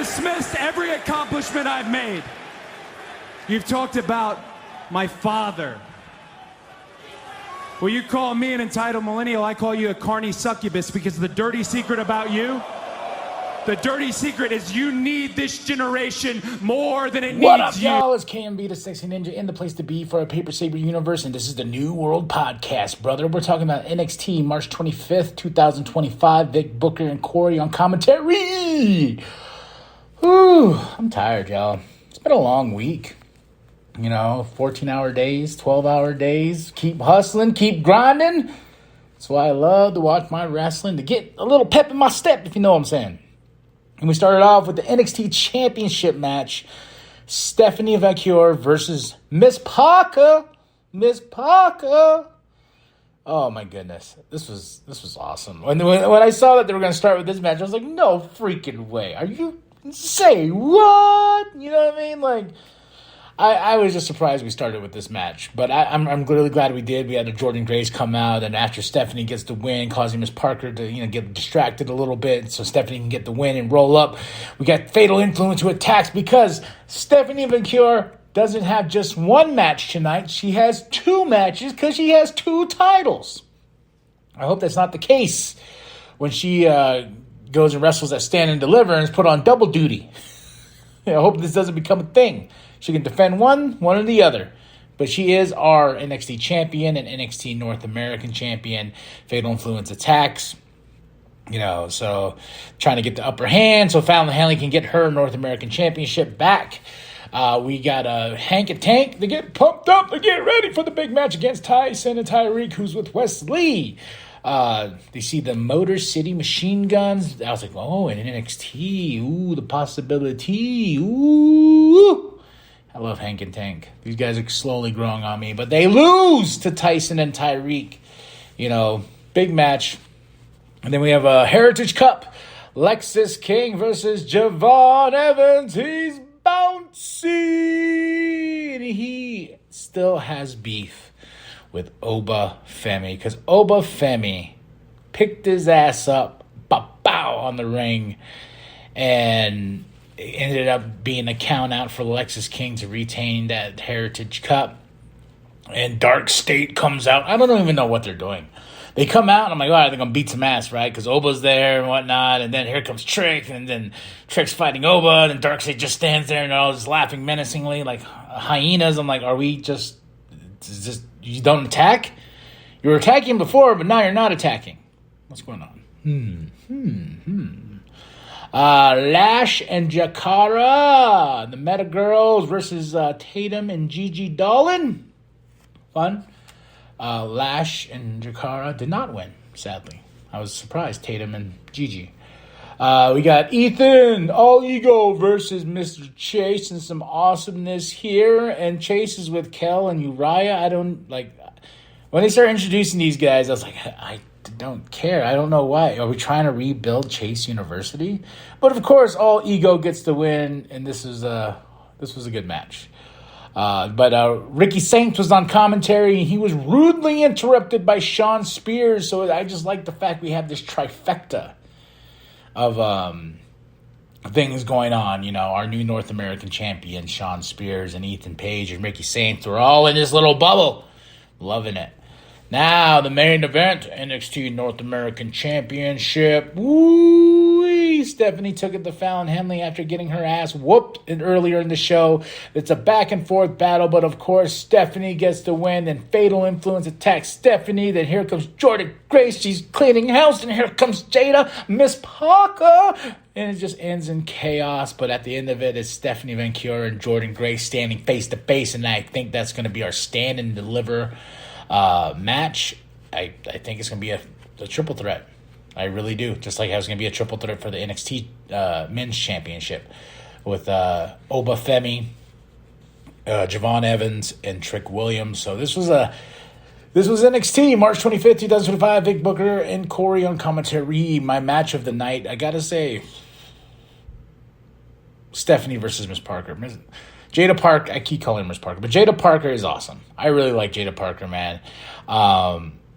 dismissed every accomplishment I've made. You've talked about my father. Well, you call me an entitled millennial, I call you a carny succubus, because the dirty secret about you, the dirty secret is you need this generation more than it needs you. What up, y'all? It's KMB, the Sexy Ninja, in the place to be for a Paper Saber universe, and this is the New World Podcast, brother. We're talking about NXT, March 25th, 2025. Vic, Booker, and Corey on commentary. Whew, I'm tired, y'all. It's been a long week. 14-hour days, 12-hour days. Keep hustling, keep grinding. That's why I love to watch my wrestling, to get a little pep in my step, if you know what I'm saying. And we started off with the NXT Championship match. Stephanie Vancouver versus Miss Parker. Miss Parker. Oh, my goodness. This was awesome. When I saw that they were going to start with this match, I was like, no freaking way. Are you... Say what? You know what I mean? I was just surprised we started with this match, but I'm really glad we did. We had a Jordan Grace come out, and after Stephanie gets the win, causing Miss Parker to get distracted a little bit, so Stephanie can get the win and roll up. We got Fatal Influence who attacks because Stephanie Vancouver doesn't have just one match tonight. She has two matches because she has two titles. I hope that's not the case when she goes and wrestles at Stand and Deliver and is put on double duty. I hope this doesn't become a thing. She can defend one or the other. But she is our NXT champion and NXT North American champion. Fatal Influence attacks. So trying to get the upper hand so Fallon Henley can get her North American championship back. We got Hank and Tank. They get pumped up. They get ready for the big match against Tyson and Tyreek, who's with Wesley. They see the Motor City Machine Guns. I was like, oh, and NXT. Ooh, the possibility. Ooh. I love Hank and Tank. These guys are slowly growing on me. But they lose to Tyson and Tyreek. Big match. And then we have a Heritage Cup. Lexis King versus Javon Evans. He's bouncy. And he still has beef with Oba Femi. Because Oba Femi picked his ass up, bow on the ring, and it ended up being a count out for Lexis King to retain that Heritage Cup. And Dark State comes out. I don't even know what they're doing. They come out, and I'm like, all right, they're going to beat some ass, right? Because Oba's there and whatnot. And then here comes Trick, and then Trick's fighting Oba, and Dark State just stands there and they're all just laughing menacingly like hyenas. I'm like, are we just you don't attack? You were attacking before, but now you're not attacking. What's going on? Lash and Jakara, the Meta Girls versus Tatum and Gigi Dolan. Fun. Lash and Jakara did not win, sadly. I was surprised, Tatum and Gigi. We got Ethan, All Ego versus Mr. Chase, and some awesomeness here. And Chase is with Kel and Uriah. I don't, when they start introducing these guys, I was like, I don't care. I don't know why. Are we trying to rebuild Chase University? But of course, All Ego gets the win, and this was a good match. But Ricky Saints was on commentary, and he was rudely interrupted by Sean Spears. So I just like the fact we have this trifecta of things going on. Our new North American champion, Sean Spears, and Ethan Page, and Ricky Saints were all in this little bubble. Loving it. Now, the main event, NXT North American Championship. Woo! Stephanie took it to Fallon Henley after getting her ass whooped earlier in the show. It's a back-and-forth battle, but of course, Stephanie gets the win, and Fatal Influence attacks Stephanie. Then here comes Jordan Grace. She's cleaning house, and here comes Jada, Miss Parker. And it just ends in chaos, but at the end of it, it's Stephanie Vancouver and Jordan Grace standing face-to-face, and I think that's going to be our stand and deliver match. I think it's going to be a triple threat. I really do. Just like how it's going to be a triple threat for the NXT Men's Championship with Oba Femi, Javon Evans, and Trick Williams. So this was NXT, March 25th, 2025. Vic Booker and Corey on commentary. My match of the night, I got to say, Stephanie versus Miss Parker. Jada Parker, I keep calling her Miss Parker, but Jada Parker is awesome. I really like Jada Parker, man.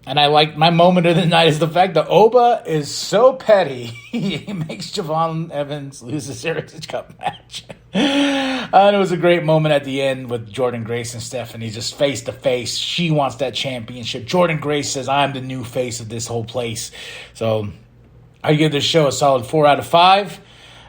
And I like my moment of the night is the fact that Oba is so petty. He makes Javon Evans lose the Heritage Cup match. And it was a great moment at the end with Jordan Grace and Stephanie just face to face. She wants that championship. Jordan Grace says, I'm the new face of this whole place. So I give this show a solid 4 out of 5.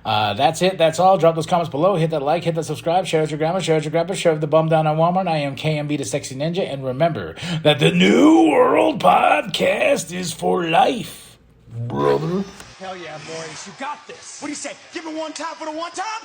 That's it. That's all. Drop those comments below. Hit that like. Hit that subscribe. Share with your grandma. Share with your grandpa. Share with the bum down on Walmart. I am KMB the Sexy Ninja. And remember that the New World Podcast is for life, brother. Hell yeah, boys. You got this. What do you say? Give it one time for the one time?